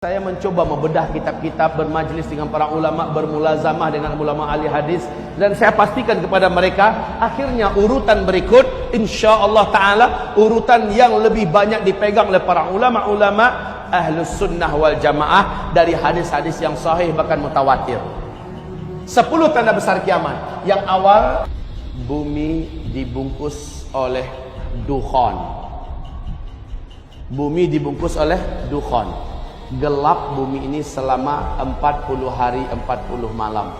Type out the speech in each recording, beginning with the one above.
Saya mencoba membedah kitab-kitab, bermajlis dengan para ulama, bermulazamah dengan ulama ahli hadis, dan saya pastikan kepada mereka, akhirnya urutan berikut insyaallah taala urutan yang lebih banyak dipegang oleh para ulama-ulama ahlus sunnah wal jamaah dari hadis-hadis yang sahih bahkan mutawatir. 10 tanda besar kiamat. Yang awal, bumi dibungkus oleh dukhan. Bumi dibungkus oleh dukhan. Gelap bumi ini selama 40 hari 40 malam.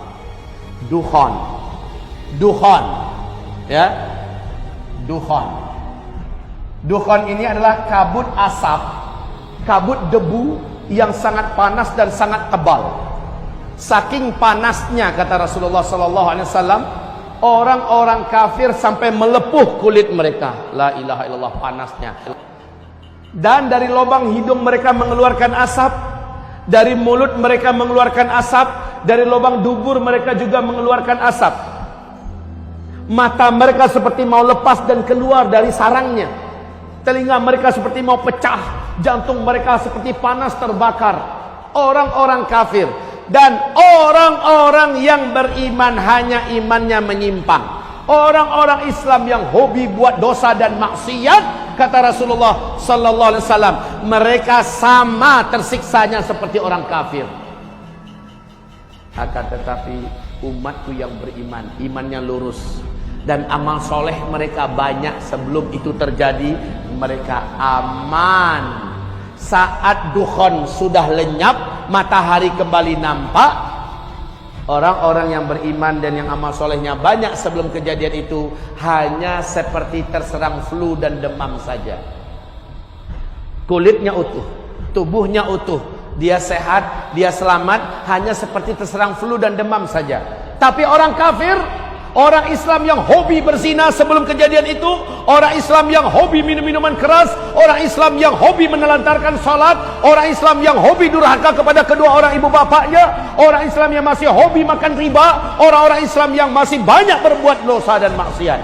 Dukhan. Ya. Dukhan ini adalah kabut asap, kabut debu yang sangat panas dan sangat tebal. Saking panasnya, kata Rasulullah SAW, orang-orang kafir sampai melepuh kulit mereka. La ilaha illallah, panasnya. Dan dari lubang hidung mereka mengeluarkan asap, dari mulut mereka mengeluarkan asap, dari lubang dubur mereka juga mengeluarkan asap. Mata mereka seperti mau lepas dan keluar dari sarangnya. Telinga mereka seperti mau pecah, jantung mereka seperti panas terbakar. Orang-orang kafir dan orang-orang yang beriman hanya imannya menyimpang. Orang-orang Islam yang hobi buat dosa dan maksiat, kata Rasulullah sallallahu alaihi wasallam, mereka sama tersiksanya seperti orang kafir. Akan tetapi umatku yang beriman, imannya lurus dan amal soleh mereka banyak sebelum itu terjadi, mereka aman. Saat dukhan sudah lenyap, matahari kembali nampak, orang-orang yang beriman dan yang amal solehnya banyak sebelum kejadian itu hanya seperti terserang flu dan demam saja. Kulitnya utuh, tubuhnya utuh, dia sehat, dia selamat, hanya seperti terserang flu dan demam saja. Tapi orang kafir, orang Islam yang hobi berzina sebelum kejadian itu, orang Islam yang hobi minum-minuman keras, orang Islam yang hobi menelantarkan salat, orang Islam yang hobi durhaka kepada kedua orang ibu bapaknya, orang Islam yang masih hobi makan riba, orang-orang Islam yang masih banyak berbuat dosa dan maksiat,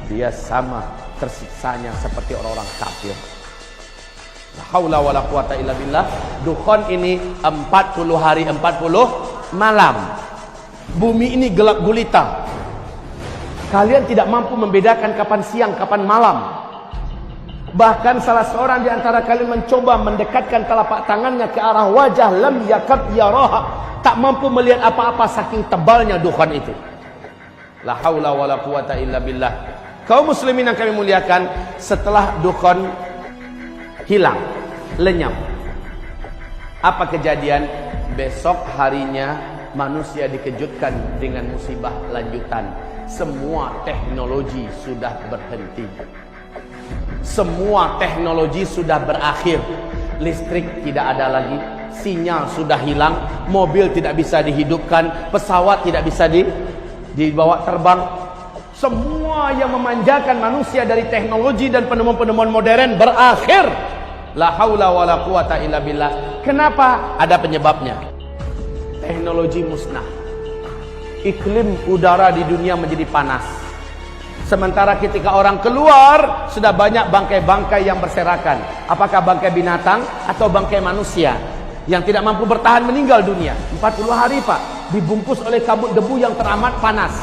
dia sama tersiksanya seperti orang-orang kafir. La haula wala quwata illa billah. Dukhan ini 40 hari 40 malam. Bumi ini gelap gulita. Kalian tidak mampu membedakan kapan siang, kapan malam. Bahkan salah seorang di antara kalian mencoba mendekatkan telapak tangannya ke arah wajah, lam yakad yaraha, tak mampu melihat apa-apa saking tebalnya dukhan itu. La haula wala quwata illa billah. Kaum muslimin yang kami muliakan, setelah dukhan hilang, lenyap, apa kejadian? Besok harinya manusia dikejutkan dengan musibah lanjutan. Semua teknologi sudah berhenti. Semua teknologi sudah berakhir. Listrik tidak ada lagi, sinyal sudah hilang, mobil tidak bisa dihidupkan, pesawat tidak bisa dibawa terbang. Semua yang memanjakan manusia dari teknologi dan penemuan-penemuan modern berakhir. La haula wala quwata illa billah. Kenapa? Ada penyebabnya. Teknologi musnah. Iklim udara di dunia menjadi panas. Sementara ketika orang keluar, sudah banyak bangkai-bangkai yang berserakan. Apakah bangkai binatang atau bangkai manusia yang tidak mampu bertahan meninggal dunia. 40 hari Pak, dibungkus oleh kabut debu yang teramat panas.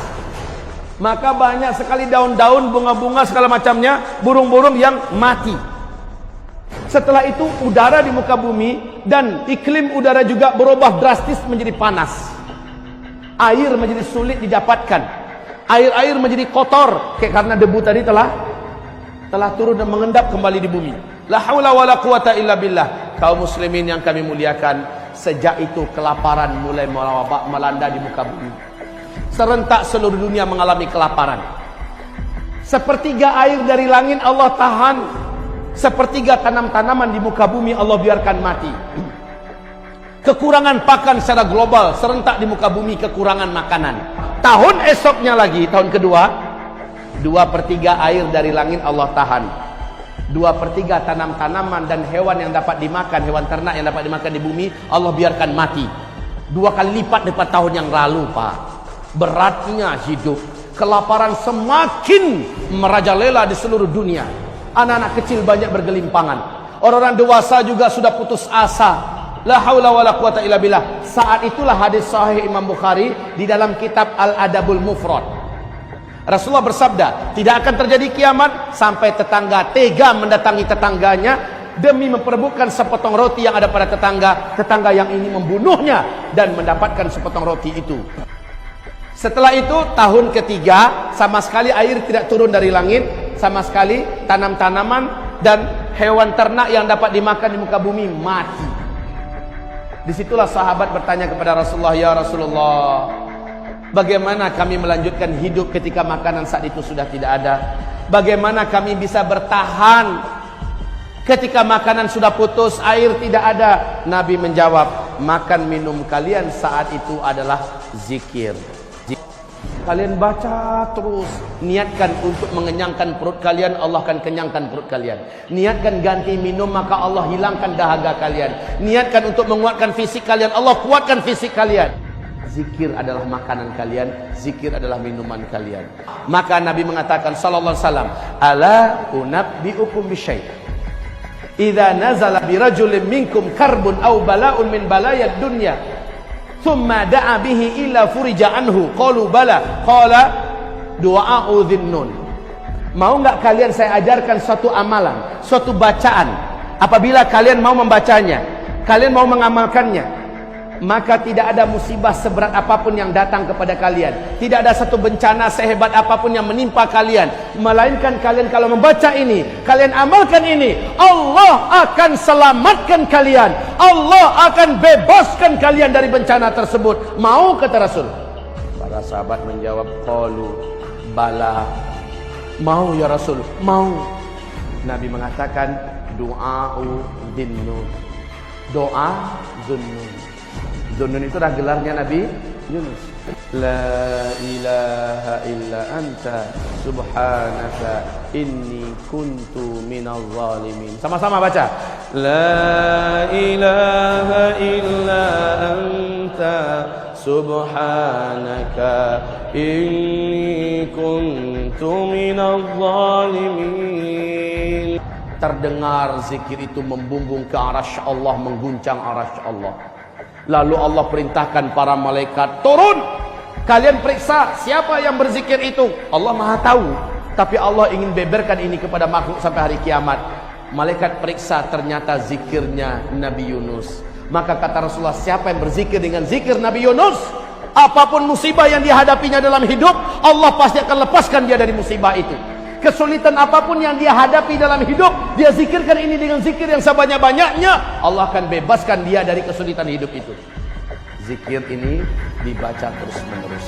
Maka banyak sekali daun-daun, bunga-bunga segala macamnya, burung-burung yang mati. Setelah itu udara di muka bumi dan iklim udara juga berubah drastis menjadi panas. Air menjadi sulit didapatkan. Air-air menjadi kotor karena debu tadi telah turun dan mengendap kembali di bumi. La haula wala quwata illa billah. Kaum muslimin yang kami muliakan, sejak itu kelaparan mulai melanda di muka bumi. Serentak seluruh dunia mengalami kelaparan. Sepertiga air dari langit Allah tahan. Sepertiga tanam-tanaman di muka bumi Allah biarkan mati. Kekurangan pakan secara global, serentak di muka bumi kekurangan makanan. Tahun esoknya lagi, tahun kedua, 2/3 air dari langit Allah tahan. 2/3 tanam-tanaman dan hewan yang dapat dimakan, hewan ternak yang dapat dimakan di bumi, Allah biarkan mati. 2 kali lipat daripada tahun yang lalu, Pak. Beratnya hidup. Kelaparan semakin merajalela di seluruh dunia. Anak-anak kecil banyak bergelimpangan. Orang-orang dewasa juga sudah putus asa. La haula wala quwata illa billah. Saat itulah hadis sahih Imam Bukhari di dalam kitab Al-Adabul Mufrad. Rasulullah bersabda, tidak akan terjadi kiamat sampai tetangga tega mendatangi tetangganya demi memperebutkan sepotong roti yang ada pada tetangga yang ini membunuhnya dan mendapatkan sepotong roti itu. Setelah itu tahun ketiga, sama sekali air tidak turun dari langit, sama sekali tanam-tanaman dan hewan ternak yang dapat dimakan di muka bumi mati. Disitulah sahabat bertanya kepada Rasulullah, ya Rasulullah, bagaimana kami melanjutkan hidup ketika makanan saat itu sudah tidak ada? Bagaimana kami bisa bertahan ketika makanan sudah putus, air tidak ada? Nabi menjawab, makan minum kalian saat itu adalah zikir. Kalian baca terus, niatkan untuk mengenyangkan perut kalian, Allah akan kenyangkan perut kalian. Niatkan ganti minum, maka Allah hilangkan dahaga kalian. Niatkan untuk menguatkan fisik kalian, Allah kuatkan fisik kalian. Zikir adalah makanan kalian, zikir adalah minuman kalian. Maka Nabi mengatakan sallallahu alaihi wasallam, ala unabbiukum bisyai', idza nazala birajulin minkum karbun aw bala'un min balayad dunya thumma da'a bihi illa furija anhu, qalu bala, qala du'a'u dhinnun. Mau enggak kalian saya ajarkan suatu amalan, suatu bacaan, apabila kalian mau membacanya, kalian mau mengamalkannya, maka tidak ada musibah seberat apapun yang datang kepada kalian, tidak ada satu bencana sehebat apapun yang menimpa kalian, melainkan kalian kalau membaca ini, kalian amalkan ini, Allah akan selamatkan kalian, Allah akan bebaskan kalian dari bencana tersebut. Mau, kata Rasul? Para sahabat menjawab, qalu bala, mau ya Rasul, mau. Nabi mengatakan, du'a'u dhinnun, doa dhunnun. Dhunnun itu adalah gelarnya Nabi Yunus. La ilaha illa anta subhanaka inni kuntu minal zalimin. Sama-sama baca. La ilaha illa anta subhanaka inni kuntu minal zalimin. Terdengar zikir itu membumbung ke arasy Allah, mengguncang arasy Allah. Lalu Allah perintahkan para malaikat turun, kalian periksa siapa yang berzikir itu. Allah maha tahu, tapi Allah ingin beberkan ini kepada makhluk sampai hari kiamat. Malaikat periksa, ternyata zikirnya Nabi Yunus. Maka kata Rasulullah, siapa yang berzikir dengan zikir Nabi Yunus, apapun musibah yang dihadapinya dalam hidup, Allah pasti akan lepaskan dia dari musibah itu. Kesulitan apapun yang dia hadapi dalam hidup, dia zikirkan ini dengan zikir yang sebanyak-banyaknya, Allah akan bebaskan dia dari kesulitan hidup itu. Zikir ini dibaca terus-menerus.